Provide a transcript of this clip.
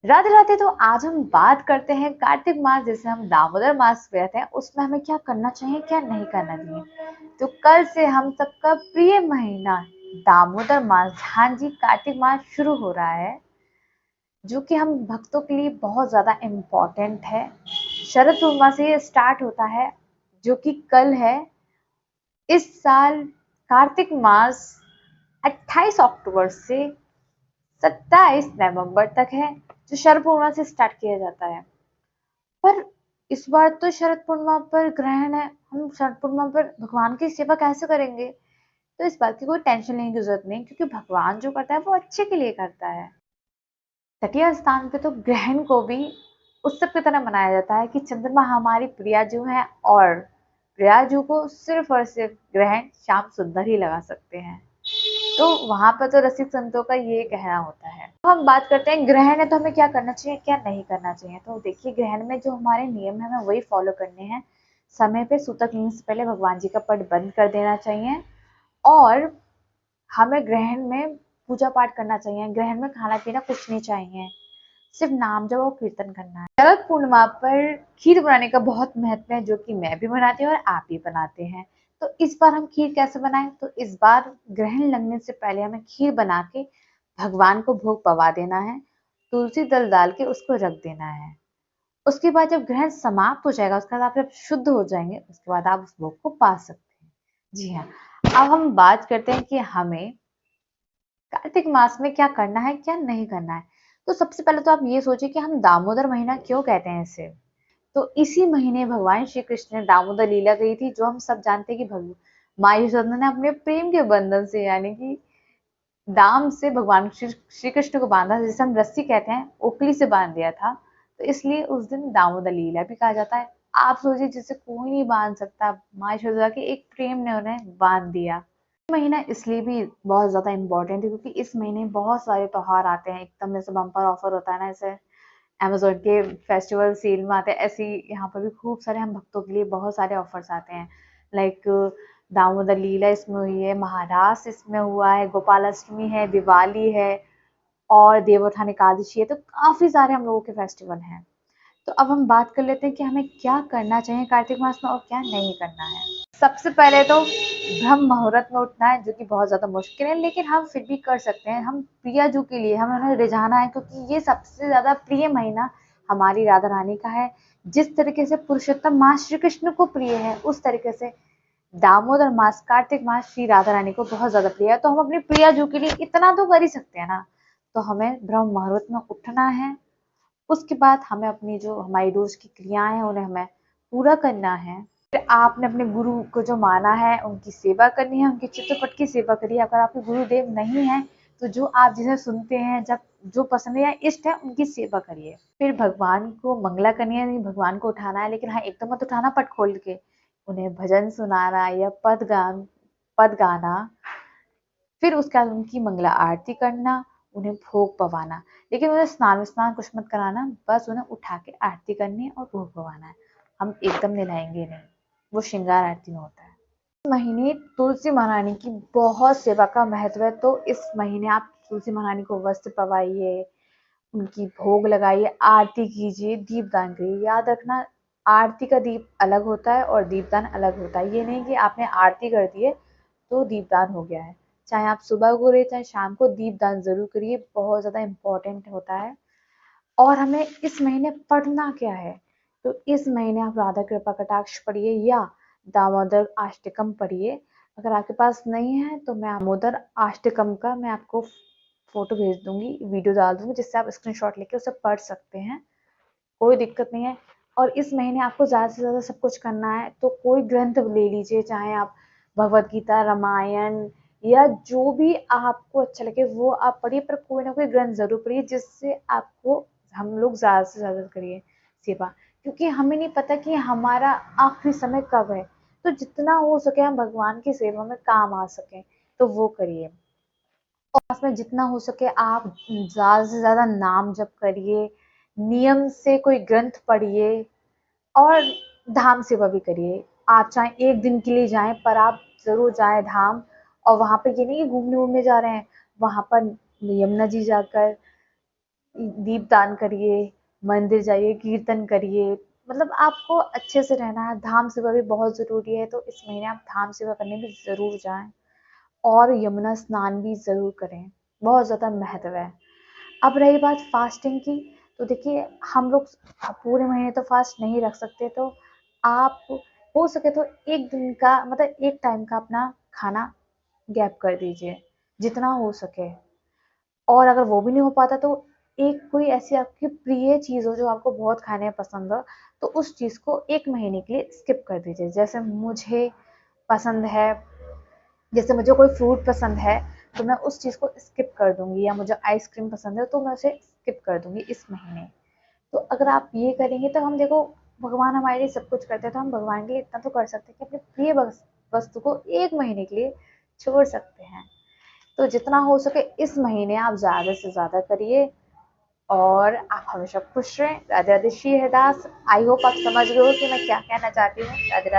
राधे राधे। तो आज हम बात करते हैं कार्तिक मास, जैसे हम दामोदर मास कहते हैं, उसमें हमें क्या करना चाहिए क्या नहीं करना चाहिए। तो कल से हम सबका प्रिय महीना दामोदर मास, हाँ जी, कार्तिक मास शुरू हो रहा है, जो कि हम भक्तों के लिए बहुत ज्यादा इम्पोर्टेंट है। शरद पूर्णिमा से ये स्टार्ट होता है, जो कि कल है। इस साल कार्तिक मास 28 अक्टूबर से 27 नवंबर तक है, जो शरद पूर्णिमा से स्टार्ट किया जाता है। पर इस बार तो शरद पूर्णिमा पर ग्रहण है, हम शरद पूर्णिमा पर भगवान की सेवा कैसे करेंगे। तो इस बात की कोई टेंशन लेने की जरूरत नहीं, क्योंकि भगवान जो करता है वो अच्छे के लिए करता है। तटीय स्थान पे तो ग्रहण को भी उत्सव की तरह मनाया जाता है कि चंद्रमा हमारी प्रियाजू है, और प्रियाजू को सिर्फ और सिर्फ ग्रहण श्याम सुंदर ही लगा सकते हैं। तो वहां पर तो रसिक संतों का ये कहना होता है। तो हम बात करते हैं ग्रहण है तो हमें क्या करना चाहिए क्या नहीं करना चाहिए। तो देखिए, ग्रहण में जो हमारे नियम है हमें वही फॉलो करने हैं। समय पे सूतक लिंग से पहले भगवान जी का पट बंद कर देना चाहिए, और हमें ग्रहण में पूजा पाठ करना चाहिए। ग्रहण में खाना पीना कुछ नहीं चाहिए, सिर्फ नाम जप और कीर्तन करना है। शरद पूर्णिमा पर खीर बनाने का बहुत महत्व है, जो कि मैं भी बनाती हूँ और आप भी बनाते हैं। तो इस बार हम खीर कैसे बनाएं। तो इस बार ग्रहण लगने से पहले हमें खीर बना के भगवान को भोग पवा देना है, तुलसी दल डाल के उसको रख देना है। उसके बाद जब ग्रहण समाप्त हो जाएगा, उसके बाद आप जब शुद्ध हो जाएंगे, उसके बाद आप उस भोग को पा सकते हैं। जी हाँ। अब हम बात करते हैं कि हमें कार्तिक मास में क्या करना है क्या नहीं करना है। तो सबसे पहले तो आप ये सोचिए कि हम दामोदर महीना क्यों कहते हैं इसे। तो इसी महीने भगवान श्री कृष्ण ने दामोदर लीला कही थी, जो हम सब जानते हैं कि माँ यशोदा ने अपने प्रेम के बंधन से, यानी कि दाम से भगवान श्री कृष्ण को बांधा, जिसे हम रस्सी कहते हैं, ओखली से बांध दिया था। तो इसलिए उस दिन दामोदर लीला भी कहा जाता है। आप सोचिए, जिसे कोई नहीं बांध सकता, माँ यशोदा के एक प्रेम ने उन्हें बांध दिया। महीना इसलिए भी बहुत ज्यादा इम्पोर्टेंट है, क्योंकि इस महीने बहुत सारे त्योहार आते हैं एकदम, जैसे बम्पर ऑफर होता है ना, जैसे अमेजोन के फेस्टिवल सेल में आते हैं, ऐसे ही यहाँ पर भी खूब सारे हम भक्तों के लिए बहुत सारे ऑफर्स आते हैं। लाइक दामोदर लीला इसमें हुई है, महारास इसमें हुआ है, गोपालाष्टमी है, दिवाली है, और देवोत्थान एकादशी है। तो काफी सारे हम लोगों के फेस्टिवल हैं। तो अब हम बात कर लेते हैं कि हमें क्या करना चाहिए कार्तिक मास में और क्या नहीं करना है। सबसे पहले तो ब्रह्म मुहूर्त में उठना है, जो कि बहुत ज्यादा मुश्किल है, लेकिन हम फिर भी कर सकते हैं। हम प्रियाजू के लिए हमें उन्हें रिझाना है, क्योंकि ये सबसे ज्यादा प्रिय महीना हमारी राधा रानी का है। जिस तरीके से पुरुषोत्तम मास श्री कृष्ण को प्रिय है, उस तरीके से दामोदर मास कार्तिक मास श्री राधा रानी को बहुत ज्यादा प्रिय है। तो हम अपनी प्रियाजू के लिए इतना तो कर ही सकते हैं ना। तो हमें ब्रह्म मुहूर्त में उठना है। उसके बाद हमें अपनी जो हमारी रोज की क्रियाएं हैं उन्हें हमें पूरा करना है। फिर आपने अपने गुरु को जो माना है उनकी सेवा करनी है, उनके चित्रपट की सेवा करिए। अगर आपके गुरुदेव नहीं है, तो जो आप जिसे सुनते हैं, जब जो पसंद है या इष्ट है, उनकी सेवा करिए। फिर भगवान को मंगला करनी है, नहीं भगवान को उठाना है, लेकिन हाँ, एकदम मत उठाना पट खोल के। उन्हें भजन सुनाना या पद गाना। फिर उसके बाद उनकी मंगला आरती करना, उन्हें भोग पवाना। लेकिन उन्हें स्नान स्नान कुछ मत कराना, बस उन्हें उठा के आरती करनी है और भोग पवाना है। हम एकदम नहलाएंगे नहीं, वो श्रृंगार आरती में होता है। इस महीने तुलसी महारानी की बहुत सेवा का महत्व है। तो इस महीने आप तुलसी महारानी को वस्त्र पवाइए, उनकी भोग लगाइए, आरती कीजिए, दीपदान करिए। याद रखना, आरती का दीप अलग होता है और दीपदान अलग होता है। ये नहीं कि आपने आरती कर दी है तो दीपदान हो गया है। चाहे आप सुबह को करिए चाहे शाम को, दीपदान जरूर करिए, बहुत ज्यादा इम्पोर्टेंट होता है। और हमें इस महीने पढ़ना क्या है। तो इस महीने आप राधा कृपा कटाक्ष पढ़िए या दामोदर अष्टकम पढ़िए। अगर आपके पास नहीं है तो मैं दामोदर अष्टकम का मैं आपको फोटो भेज दूंगी, वीडियो डाल दूंगी, जिससे आप स्क्रीनशॉट लेके उसे पढ़ सकते हैं। कोई दिक्कत नहीं है। और इस महीने आपको ज्यादा से ज्यादा सब कुछ करना है, तो कोई ग्रंथ ले लीजिए, चाहे आप भगवत गीता, रामायण, या जो भी आपको अच्छा लगे वो आप पढ़िए, पर कोई ना कोई ग्रंथ जरूर पढ़िए, जिससे आपको हम लोग ज्यादा से ज्यादा करिए सेवा। क्योंकि हमें नहीं पता कि हमारा आखिरी समय कब है। तो जितना हो सके हम भगवान की सेवा में काम आ सके, तो वो करिए। और में जितना हो सके आप ज्यादा से ज्यादा नाम जप करिए, नियम से कोई ग्रंथ पढ़िए, और धाम सेवा भी करिए। आप चाहे एक दिन के लिए जाएं, पर आप जरूर जाएं धाम। और वहां पर ये नहीं कि घूमने घूमने जा रहे हैं, वहां पर यमुना जी जाकर दीपदान करिए, मंदिर जाइए, कीर्तन करिए। मतलब आपको अच्छे से रहना है। धाम सेवा भी बहुत ज़रूरी है, तो इस महीने आप धाम सेवा करने भी ज़रूर जाएँ और यमुना स्नान भी ज़रूर करें, बहुत ज़्यादा महत्व है। अब रही बात फास्टिंग की, तो देखिए हम लोग पूरे महीने तो फास्ट नहीं रख सकते, तो आप हो सके तो 1 दिन का मतलब 1 टाइम का अपना खाना गैप कर दीजिए, जितना हो सके। और अगर वो भी नहीं हो पाता तो एक कोई ऐसी आपकी प्रिय चीज़ हो जो आपको बहुत खाने में पसंद हो, तो उस चीज़ को 1 महीने के लिए स्किप कर दीजिए। जैसे मुझे पसंद है, जैसे मुझे कोई फ्रूट पसंद है, तो मैं उस चीज़ को स्किप कर दूँगी, या मुझे आइसक्रीम पसंद है तो मैं उसे स्किप कर दूँगी इस महीने। तो अगर आप ये करेंगे तो हम देखो, भगवान हमारे लिए सब कुछ करते हैं, तो हम भगवान के लिए इतना तो कर सकते हैं कि अपने प्रिय वस्तु को 1 महीने के लिए छोड़ सकते हैं। तो जितना हो सके इस महीने आप ज़्यादा से ज़्यादा करिए, और आप हमेशा खुश रहें। राधे राधे, श्री हरिदास। आई होप आप समझ गए हो कि मैं क्या कहना चाहती हूँ। राधे राधे।